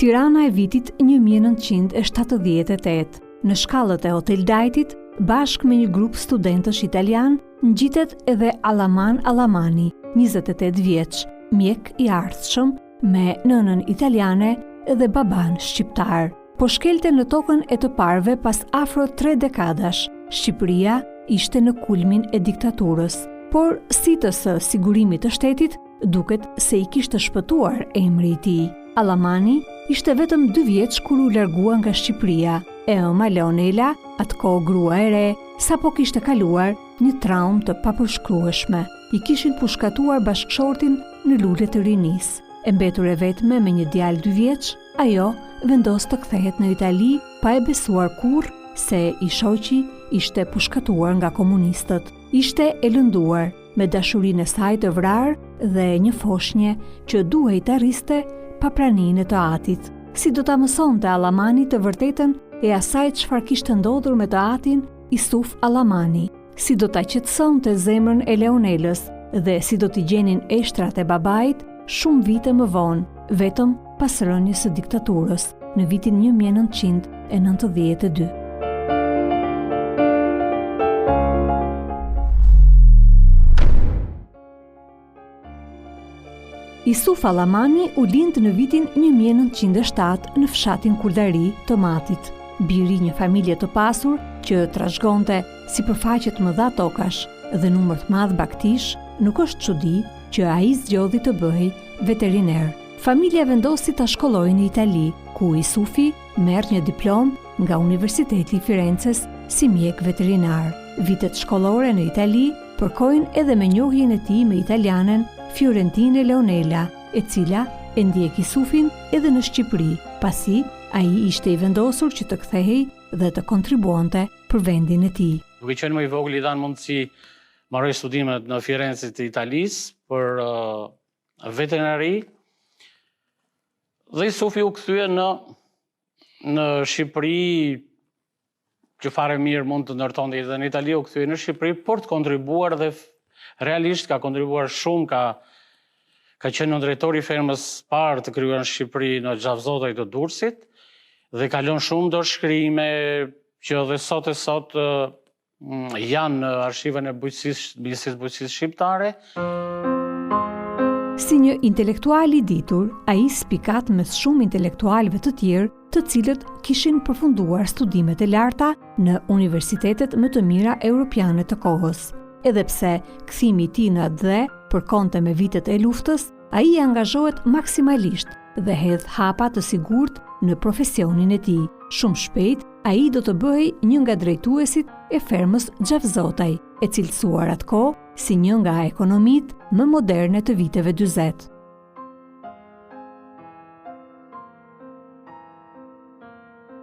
Tirana e vitit 1978. Në shkallët e Hotel Dajtit, bashkë me një grup studentësh italian, ngjitet edhe Alaman Alamani, 28 vjeç, mjek i ardhshëm, me nënën italiane dhe baban shqiptar. Po shkelte në tokën e të parëve pas afro 3 dekadash. Shqipëria ishte në kulmin e diktaturës, por sitës së sigurimit të shtetit, duket se i kishte shpëtuar emri i tij. Alamani ishte vetëm 2 vjeç kur u largua nga Shqipëria, e ëma Leonela, atkohë grua e re, sapo kishte kaluar një traumë të papërshkrueshme. I kishin pushkatuar bashkëshortin në lulet të rinisë. E mbetur e vetme me një djalë 2 vjeç, ajo vendos të kthehet në Itali pa e besuar kurrë se i shoqi ishte pushkatuar nga komunistët. Ishte e lënduar me dashurinë e saj të vrarë dhe një foshnje që duhej të arriste pa praninë e të atit. Si do ta mësonte Alamani të vërtetën e asaj çfarë kishte ndodhur me të atin Isuf Alamani? Si do ta qetësonte zemrën e Leonelës dhe si do t'i gjenin eshtrat e babait shumë vite më vonë, vetëm pas rënies së diktaturës në vitin 1992. Isuf Alamani u lind në vitin 1907 në fshatin Kurdari të Matit, biri një familje të pasur që trashëgonte sipërfaqe të mëdha tokash dhe numër të madh baktish. Nuk është çudi që ai zgjodhi të bëhej veteriner. Familja vendosi ta shkollojë në Itali, ku Isufi merr një diplomë nga Universiteti i Firenzes si mjek veterinar. Vitet shkollore në Itali përkojnë edhe me njohjen e tij me italianen Fiorentine Leonela, e cila e ndjek Isufin edhe në Shqipëri, pasi ai ishte i vendosur që të kthehej dhe të kontribuonte për vendin e tij. Duke qenë më i vogël, i dhanë mundësi marroj studimet në Firenze të Italisë për veterinari. Dhe Isufi u kthye në Shqipëri, që fare mirë mund të ndërtonte edhe në Itali, u kthye në Shqipëri për të kontribuar dhe realisht ka kontribuar shumë, ka qenë në drejtori i fermës parë të krijuar në Shqipëri në Xhavzotej të Durrësit dhe ka lënë shumë dorëshkrime që dhe sot janë në arshivën e Ministrisë Bujqësisë Shqiptare. Si një intelektual i ditur, ai spikat mes shumë intelektualëve të tjerë, të cilët kishin përfunduar studimet e larta në universitetet më të mira europiane të kohës. Edhe pse kthimi i tij në atë përkonte me vitet e luftës, ai angazhohet maksimalisht dhe hedh hapa të sigurt në profesionin e tij. Shumë shpejt, ai do të bëhej një nga drejtuesit e fermës Xhavzotej, e cilësuar atkohë si një nga ekonomitë më moderne të viteve 40.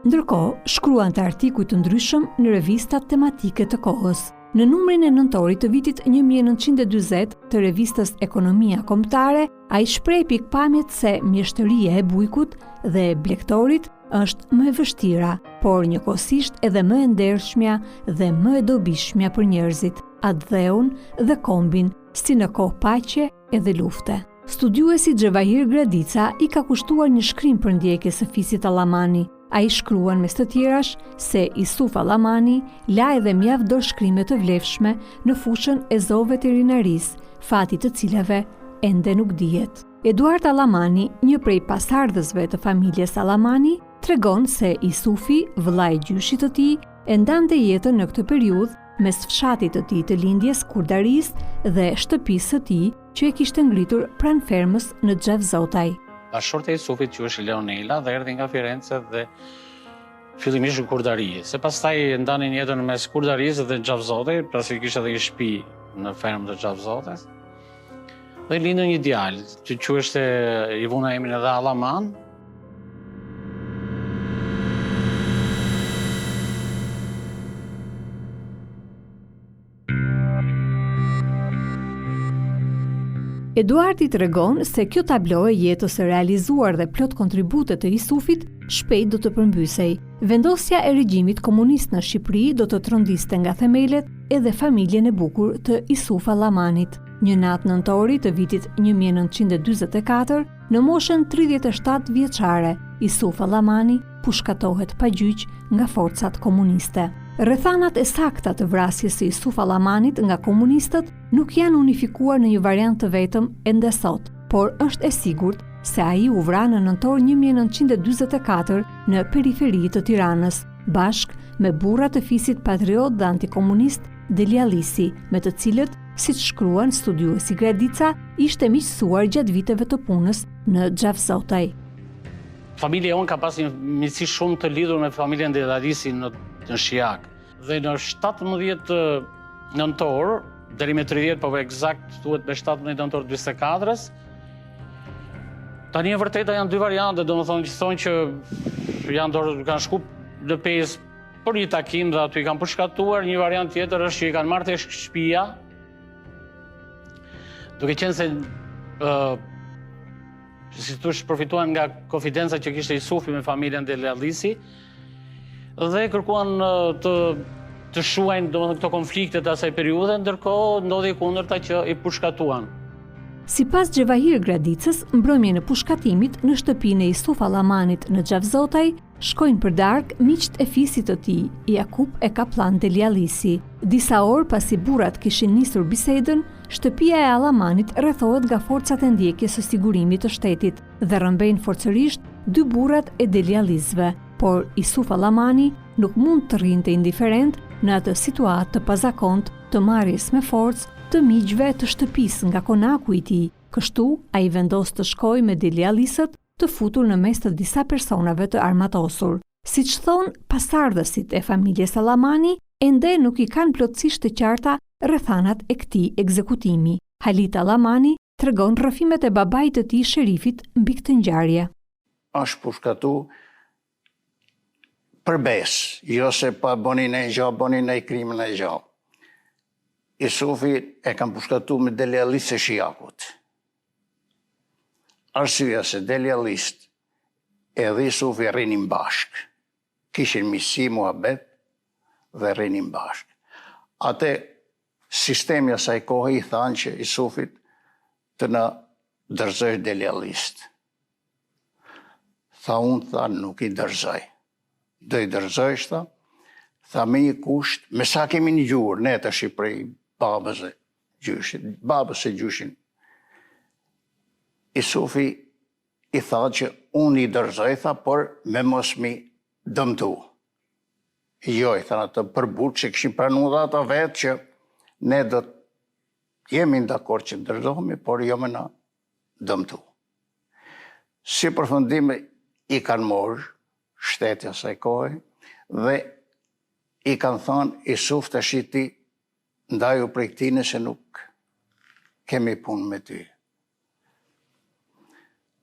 Ndërkohë, shkruante artikuj të ndryshëm në revistat tematike të kohës. Në numrin e nëntorit të vitit 1940 të revistës Ekonomia Kombëtare, ai shpreh pikpamjet se mjeshtëria e bujkut dhe blegtorit është më e vështira, por njëkohësisht edhe më e ndershmja dhe më e dobishmja për njerëzit, atë dheun dhe kombin, si në kohë paqe edhe lufte. Studiuesi Xhevahir Gradica i ka kushtuar një shkrim për ndjekjes së fisit Alamani. Ai shkruan mes të tjerash se Isuf Alamani la edhe mjaft dorëshkrime të vlefshme në fushën e zooveterinarisë, fati të cilave ende nuk dihet. Eduard Alamani, një prej pasardhësve të familjes Alamani, tregon se Isufi, vëllai i gjyshit të tij, e ndante jetën në këtë periudhë mes fshatit të tij të lindjes Kurdaris dhe shtëpisë së tij që e kishte ngritur pranë fermës në Xhavzotej. Bashkëshortja e Isufit quhej Leonela dhe erdhi nga Firenze dhe fillimisht në Kurdari. Se pastaj ndanin jetën mes Kurdarisë dhe Xhavzotej, pasi kishte edhe një shtëpi në fermën të Xhavzotejs. Dhe lindën një djalë që quheshte i vuna emrin edhe Alaman. Eduardi tregon se kjo tablo e jetës së realizuar dhe plot kontribute të Isufit shpejt do të përmbysej. Vendosja e regjimit komunist në Shqipëri do të trondiste nga themelet edhe familjen e bukur të Isuf Alamanit. Një natë nëntori të vitit 1944, në moshën 37 vjeçare, Isuf Allamani pushkatohet pa gjyq nga forcat komuniste. Rrethanat e sakta të vrasjes së Isuf Allamanit nga komunistët nuk janë unifikuar në një variant të vetëm ende sot, por është e sigurt se ai u vra në nëntor 1944 në periferi të Tiranës, bashk me burra të fisit patriot dhe antikomunist Delialisi, me të cilët, siç shkruan studiuesi Gredica, ishte miqësuar gjatë viteve të punës në Xhavzotaj. Familja jonë ka pas një miqësi shumë të lidhur me familjen Delialisi në Shijak. Dhe në 17 nëntor, deri me 30, po eksakt thuhet me 17 nëntor 44-s, tani e vërteta janë dy variante, domethënë që thonë që kanë shku në pesë për një takim dhe aty i kanë përshkatuar, një variant tjetër është që i kanë marrë te shtëpia, duke qenë se si thosh përfituan nga konfidenca që kishte Isufi me familjen Delialisi dhe kërkuan të shuajnë domethënë këto konflikte të asaj periudhe, ndërkohë ndodhi kundërta që i përshkatuan. Sipas Gjevahir Gradicës, mbrëmjen e pushkatimit në shtëpinë e Isuf Allamanit në Xhavzotaj shkojnë për darkë miqt e fisit të tij, Jakub e Kaplan Delialisi. Disa orë pasi burrat kishin nisur bisedën, shtëpia e Allamanit rrethohet nga forcat e ndjekjes së sigurimit të shtetit dhe rrëmbejnë forcërisht dy burrat e Delialisëve, por Isuf Allamani nuk mund të rrinte indiferent në atë situatë të pazakontë të marrjes me forcë të miqve të shtëpisë nga konaku i tij. Kështu ai vendos të shkojë me Delialisët të futur në mes të disa personave të armatosur. Siç thon pasardhësit e familjes Allamani, ende nuk i kanë plotësisht të qarta rrethanat e këtij ekzekutimi. Halit Allamani tregon rrëfimet e babait të tij sherifit mbi këtë ngjarje. Është pushkatu për besë, jo se pa bëni në gjë, bëni në krimin e gjë. Isufi e kanë pushkatu me Delialisë e Shijakut. Arsyeja se Delialist edhe Isufi rrinin bashk. Kishin miqësi muhabet dhe rrinin bashk. Atë sistemi asaj kohe i thanë që Isufit të na dërzoj Delialist. Tha unë, nuk i dërzoj. Do i dërzojsh, tha me një kusht, me sa kemi një gjurë, ne të Shqipëri, babës e gjyshin. Isufi i tha që unë i dërzoj, por me mos mi dëmtu. Jo, i tha atë përbut që këshim pranu dhe ata vetë që ne do të jemi në dakord që dërzohemi, por jo me na dëmtu. Si përfundime i kanë morë shtetja saj kohë dhe i kanë thënë Isuf të shiti ndaju prej këtine se nuk kemi punë me ty.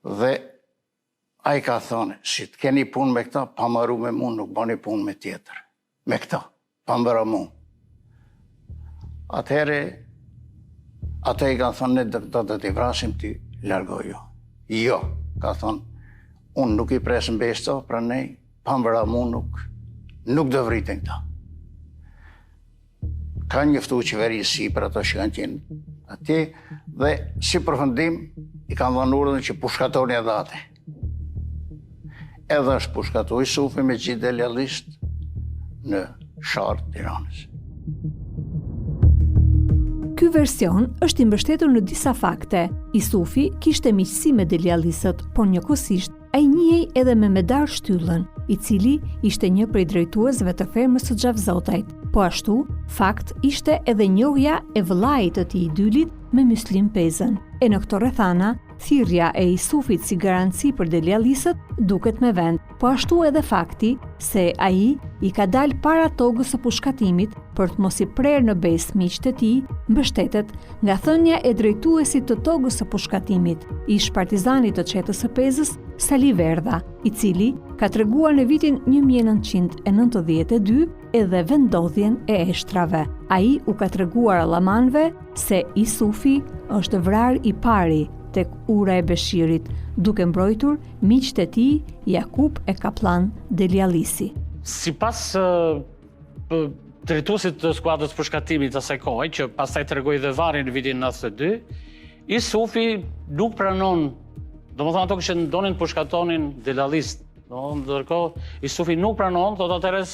Dhe a i ka thënë, si të keni punë me këta, pa maru me mu, nuk bani punë me tjetër. Me këta, pa mbëra mu. Atëhere, ata i ka thënë, ne do të t'i vrasim t'i largojo. Jo, ka thënë, unë nuk i presën besta, pra ne, pa mbëra mu, nuk do vritin këta. Ka njëftu qeverisi për ato që kanë qenë atje dhe si përfundim i kanë dhënë urdhën që pushkatoni edhe atë. Edhe është pushkatu Isufi me gjithë Delialist në shartë Tiranës. Ky version është i mbështetur në disa fakte. Isufi kishte miqësi me Delialisët, por njëkohësisht ai njihej edhe me Medar Shtyllën, i cili ishte një prej drejtuesve të fermës së Xhavzotajt. Po ashtu, fakt ishte edhe njohja e vëllait të tij i dylit me Muslim Pezën. E në këto rrethana, thirrja e Isufit si garanci për Delialisët duket me vend. Po ashtu edhe fakti se ai i ka dalë para togës së pushkatimit për të mos i prerë në besë miqtë e tij, mbështetet nga thënia e drejtuesit të togës së pushkatimit, ish partizanit të çetës së Pezës, Sali Verdha, i cili ka treguar në vitin 1992 edhe vendodhjen e eshtrave. Ai u ka treguar Allamanëve se Isufi është vrar i pari tek ura e Beshirit, duke mbrojtur miqtë e tij Jakub e Kaplan Delialisi. Sipas drejtuesit të skuadrës përshkatimit të asaj kohe, që pastaj tregoi dhe varri në vitin 92, Isufi nuk pranon, domethënë ato që donin përshkatonin Delialist, Ndërkohë, Isufi nuk pranon, thot atëres,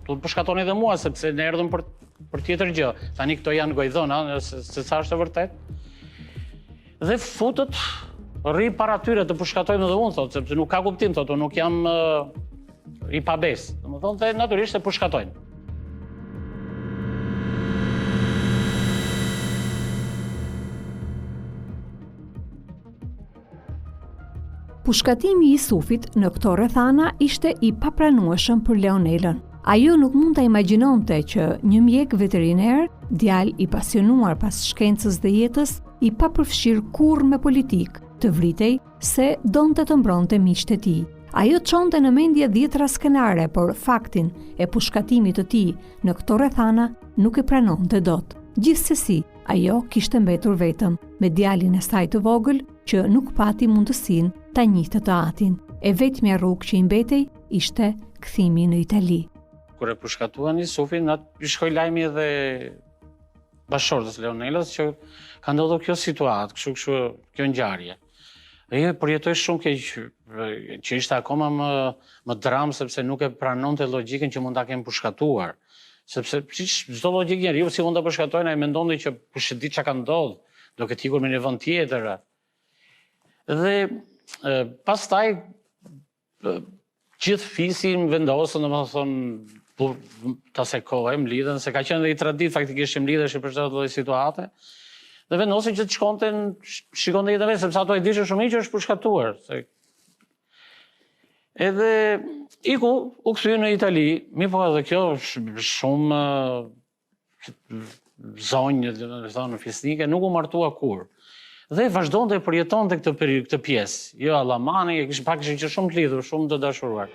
do të përshkatoni dhe mua, sepse ne erdhëm për tjetër gjë. Tani këto janë gojdhëna, se sa është e vërtet. Dhe futët, rri para tyre të përshkatojmë dhe unë, thot, sepse nuk ka kuptim, thot, unë nuk jam i pabes. Domethënë, dhe natyrisht e përshkatojnë. Pushkatimi i Isufit në këto rrethana ishte i papranueshëm për Leonelën. Ajo nuk mund ta imagjinonte që një mjek veteriner, djalë i pasionuar pas shkencës dhe jetës, i papërfshirë kurrë me politik, të vritej se donte të mbronte miqtë e tij. Ajo çonte në mendje 10 skenare, por faktin e pushkatimit të tij në këto rrethana nuk e pranonte dot. Gjithsesi, ajo kishte mbetur vetëm me djalin e saj të vogël që nuk pati mundësinë ta njihte të atin. E vetmja rrugë që i mbetej ishte kthimi në Itali. Kur e përshkatuan Isufin, i shkoi lajmi edhe bashkëshortës Leonelës që ka ndodhur kjo situatë, kjo ngjarje. Ajo përjetoi shumë keq, që ishte akoma më dramë sepse nuk e pranonte logjikën që mund ta kenë përshkatuar. Sepse çdo logjik njeriu si mund ta përshkatojnë, ai mendonte që kush e di çka ka ndodhur, do ketë ikur me një vend tjetër. Dhe pastaj gjithë fisin vendosën, domethënë, ta sekojë, mlidhen, se ka qenë dhe i traditë faktikisht që mlidheshin për çdo lloj situate. Dhe vendosin që të shikonte jetën vetë, sepse ato e dishin shumë që është përshkatuar. Edhe u kthye në Itali, mi po edhe kjo është shumë zonjë, domethënë fisnike, nuk u martua kurrë. Dhe vazhdonte të përjetonte këtë pjesë. Jo Allamani, kishin që shumë të lidhur, shumë të dashuruar.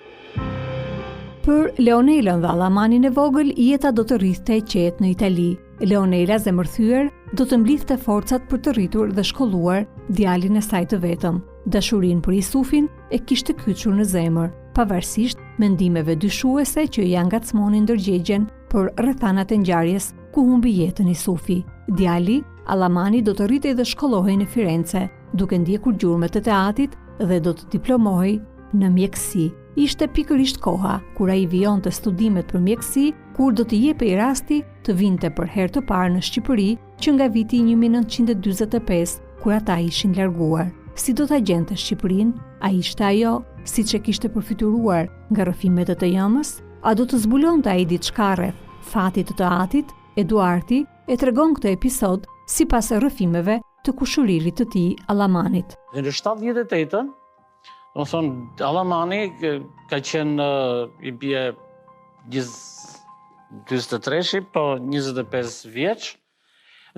Për Leonelën dhe Allamanin e vogël, jeta do të rrithte e qetë në Itali. Leonela, zemërthyer, do të mblidhte forcat për të rritur dhe shkolluar djalin e saj të vetëm. Dashurinë për Isufin e kishte kyçur në zemër, pavarësisht mendimeve dyshuese që ja ngacmonin ndërgjegjen për rrethanat e ngjarjes ku humbi jetën Isufi. Djali, Allamani, do të rritej dhe shkollohej në Firenze, duke ndjekur gjurmët e teatrit dhe do të diplomohej në mjekësi. Ishte pikërisht koha kur ai vijonte studimet për mjekësi, kur do t'i jepej rasti të vinte për herë të parë në Shqipëri që nga viti 1945, kur ata ishin larguar. Si do ta gjente Shqipërinë? A ishte ajo siç e kishte përfituar nga rrëfimet e të jëmës? A do të zbulonte ai diçka rreth fatit të teatrit? Eduardi e tregon këtë episod sipas rrëfimeve të kushëririt të tij Allamanit. Në 78-ën, domethënë Allamani ka qenë i bie 43, po 25 vjeç,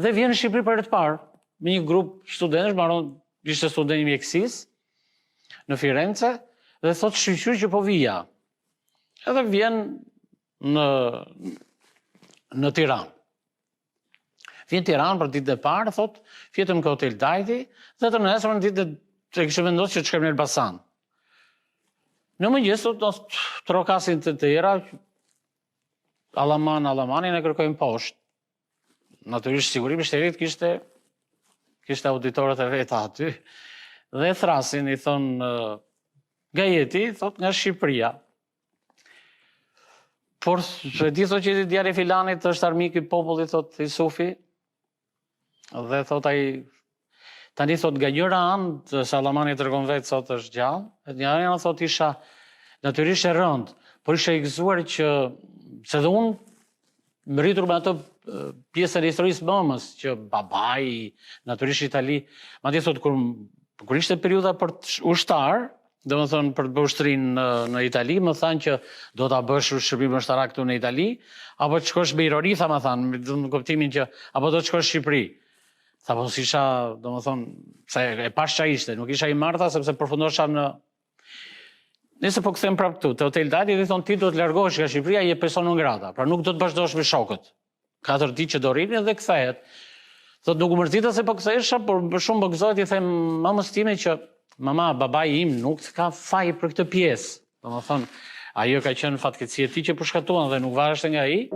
dhe vjen në Shqipëri për të parë me një grup studentësh, ishte student i mjekësisë në Firenze, dhe thotë shqyqyr që po vija. Edhe vjen në Tiranë. Vjen Tiranë për ditën e parë, thotë, fjetëm në hotel Dajti, dhe të nesër në ditën e kishte vendosur që të shkojmë në Elbasan. Në mëngjes do të trokasin të tjera, Allamanin e kërkojnë poshtë. Natyrisht siguri Mishterit kishte auditorët e veta aty, dhe thrasin, i thonë, nga jeti, thotë, nga Shqipëria. Por e di thotë që djali filanit është armik i popullit, thotë Isufi, dhe thotë ai, tani thotë nga njëra anë, se Allamani tregon vetë thotë është gjallë, e një anë thotë isha natyrisht e rëndë, por isha i gëzuar që, se dhe unë më rritur me ato pjesën e historisë mëmës, që babai, natyrisht Itali, madje thotë kur ishte periudha për ushtar, domethënë për të bërë ushtrinë në Itali, më thanë që do ta bësh shërbim ushtarak këtu në Itali, apo të shkosh me Irori, tha, më thanë, në kuptimin që apo do të shkosh në Shqipëri. Tha, po s'isha, domethënë, se e pash ç'a ishte, nuk isha i marrta sepse përfundosha në Nëse po kthem prapë këtu, te Hotel Dati, i thonë ti do të largohesh nga Shqipëria, je person non grata, pra nuk do të bashkëdohesh me shokët. 4 ditë që do rrinin dhe kthehet. Thotë nuk u mërzita se po kthehesha, por më shumë më gëzohet i them mamës time që mama, babai im nuk ka faj për këtë pjesë. Domethënë, ajo ka qenë fatkeqësi e tij që përshkatuan dhe nuk vareshte nga ai.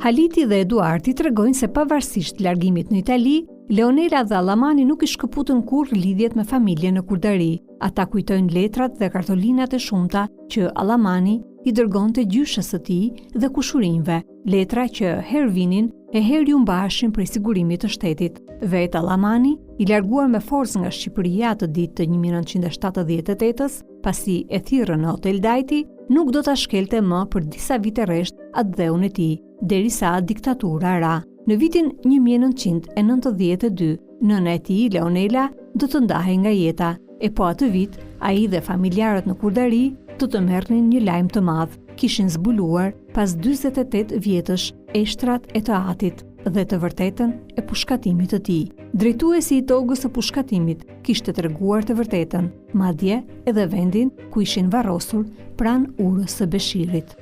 Haliti dhe Eduardi tregojnë se pavarësisht largimit në Itali, Leonela dhe Allamani nuk i shkëputën kur lidhjet me familje në Kurdari. Ata kujtojnë letrat dhe kartolinat e shumta që Allamani i dërgonte gjyshës së tij dhe kushurinjve, letra që herë vinin e herë ju mbaheshin prej sigurimit të shtetit. Vetë Allamani, i larguar me forcë nga Shqipëria atë ditë të 1978-s, pasi e thirrën në Hotel Dajti, nuk do ta shkelte më për disa vite rresht atë dheun e tij, derisa diktatura ra. Në vitin 1992, nëna e tij, Leonela, do të ndahej nga jeta, e po atë vit, ai dhe familjarët në Kurdari do të merrnin një lajm të madh. Kishin zbuluar pas 48 vjetësh eshtrat e të atit dhe të vërtetën e pushkatimit të tij. Drejtuesi i togës së pushkatimit kishte treguar të vërtetën, madje edhe vendin ku ishin varrosur pranë urës së Beshirit.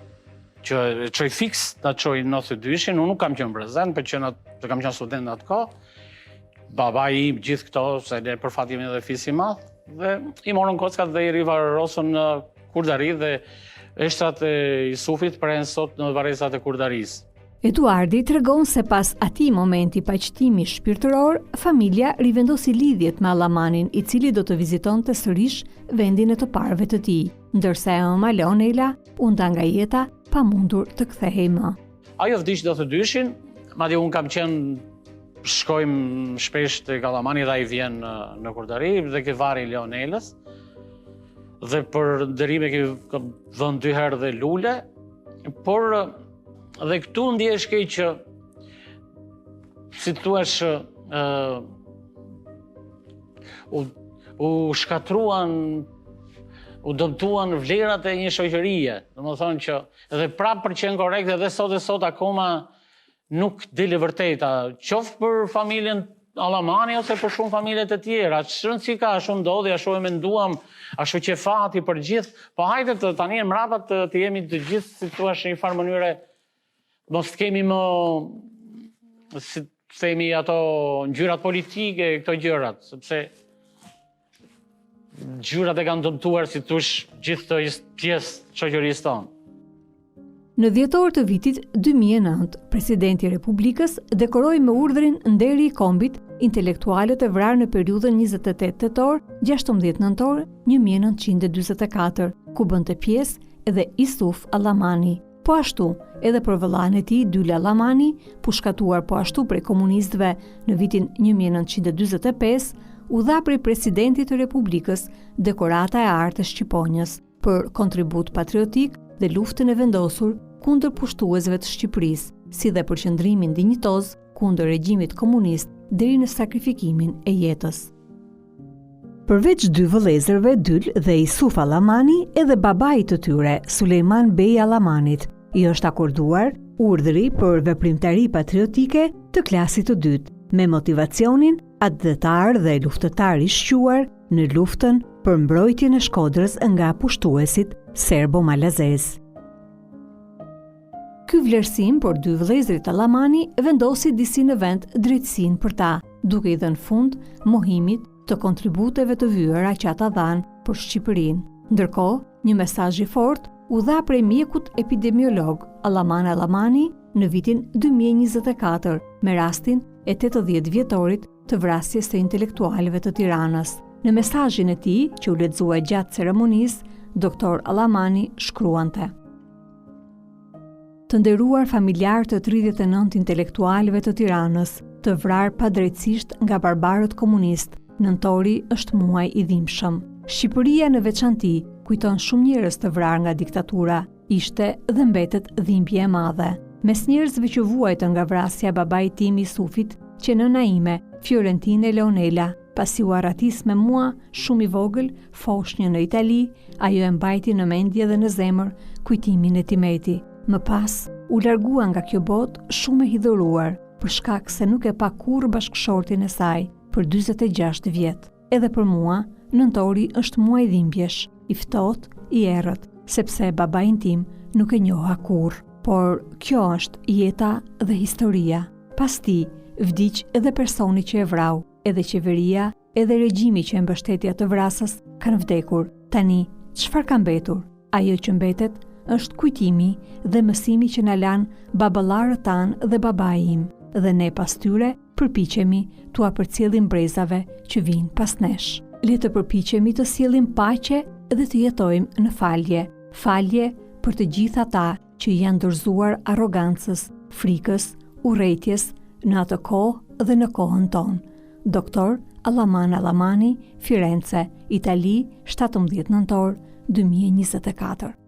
Që çoj fiks, ta çoj 92-shin, unë nuk kam qenë prezent, për kam qenë student në atë kohë. Babai im gjithë këto, se ne për fat jemi edhe fis i madh, dhe i morën kockat dhe i rivarrosën në Kurdari dhe eshtrat e Isufit prehen sot në varrezat e Kurdarisë. Eduardi tregon se pas atij momenti paqëtimi shpirtëror, familja rivendosi lidhjet me Allamanin, i cili do të vizitonte sërish vendin e të parëve të tij, ndërsa ema Leonela u nda nga jeta pa mundur të kthehej më. Ajo vdiq 82-shin, madje unë kam qenë shkojmë shpesh tek Allamani dhe ai vjen në Kurdari dhe ke varri i Leonelës. Dhe për ndërime kam dhënë 2 herë dhe lule, por dhe këtu ndjesh keq që si thuash u shkatruan, u dëmtuan vlerat e një shoqërie. Domethënë që edhe prapë për qenë korrekt edhe sot akoma nuk dile vërteta, qoftë për familjen Allamani ose për shumë familjet e tjera. Rëndësi ka, ashtu ndodhi, ashtu e menduam, ashtu që fati për gjithë. Po hajde tani e mrapa të jemi të gjithë, si thuash, në një farë mënyre, mos të kemi më, si themi ato ngjyrat politike, këto gjërat, sepse gjyrat e kanë dëmtuar, si thuash, gjithë të pjesë shoqërisë tonë. Në dhjetor të vitit 2009, presidenti i Republikës dekoroi me urdhrin nderi i kombit intelektualët e vrarë në periudhën 28 tetor-16 nëntor 1944, ku bënte pjesë edhe Isuf Allamani. Po ashtu, edhe për vëllain e tij Dyla Allamani, pushkatuar po ashtu prej komunistëve në vitin 1945, u dha prej presidentit të Republikës dekorata e artës shqiponjës për kontribut patriotik dhe luftën e vendosur kundër pushtuesve të Shqipërisë, si dhe për qëndrimin dinjitoz kundër regjimit komunist deri në sakrifikimin e jetës. Përveç 2 vëllezërve, Dyl dhe Isuf Allamani, edhe babai të tyre, Sulejman Bey Allamanit, i është akorduar urdhri për veprimtari patriotike të klasit të dytë, me motivacionin atdhetar dhe luftëtar i shquar në luftën për mbrojtjen e Shkodrës nga pushtuesit serbo-malazez. Ky vlerësim për 2 vëllezërit Allamani vendosi disi në vend drejtësinë për ta, duke i dhënë fund mohimit të kontributeve të vyera që ata dhanë për Shqipërinë. Ndërkohë, një mesazh i fortë u dha prej mjekut epidemiolog Allaman Allamani në vitin 2024 me rastin e 80 vjetorit të vrasjes së intelektualëve të Tiranës. Në mesazhin e tij, që u lexua gjatë ceremonisë, doktor Allamani shkruante: Të nderuar familjar të 39 intelektualëve të Tiranës, të vrarë padrejtësisht nga barbarët komunist, nëntori është muaj i dhimbshëm. Shqipëria në veçanti kujton shumë njerëz të vrarë nga diktatura, ishte dhe mbetet dhimbje e madhe. Mes njerëzve që vuajtën nga vrasja babait tim Isufit, që nëna ime, Fiorentine Leonela, pasi u arratis me mua shumë i vogël, foshnjë në Itali, ajo e mbajti në mendje dhe në zemër kujtimin e Timeti. Më pas, u largua nga kjo botë shumë e hidhuruar, për shkak se nuk e pa kurrë bashkëshortin e saj për 46 vjet. Edhe për mua, nëntori është muaj dhimbjesh, i ftohtë, i errët, sepse babain tim nuk e njoha kurrë. Por kjo është jeta dhe historia. Pas ti, vdiq edhe personi që e vrau, edhe qeveria, edhe regjimi që e mbështeti atë vrasës kanë vdekur. Tani, çfarë ka mbetur? Ajo që mbetet është kujtimi dhe mësimi që na lanë baballarët tanë dhe babai im, dhe ne pas tyre përpiqemi t'u përcjellim brezave që vinë pas nesh. Le të përpiqemi të sjellim paqe dhe të jetojmë në falje. Falje për të gjithë ata që janë dorëzuar arrogancës, frikës, urrëties në atë kohë dhe në kohën tonë. Doktor Alaman Alamani, Firenze, Itali, 17 nëntor 2024.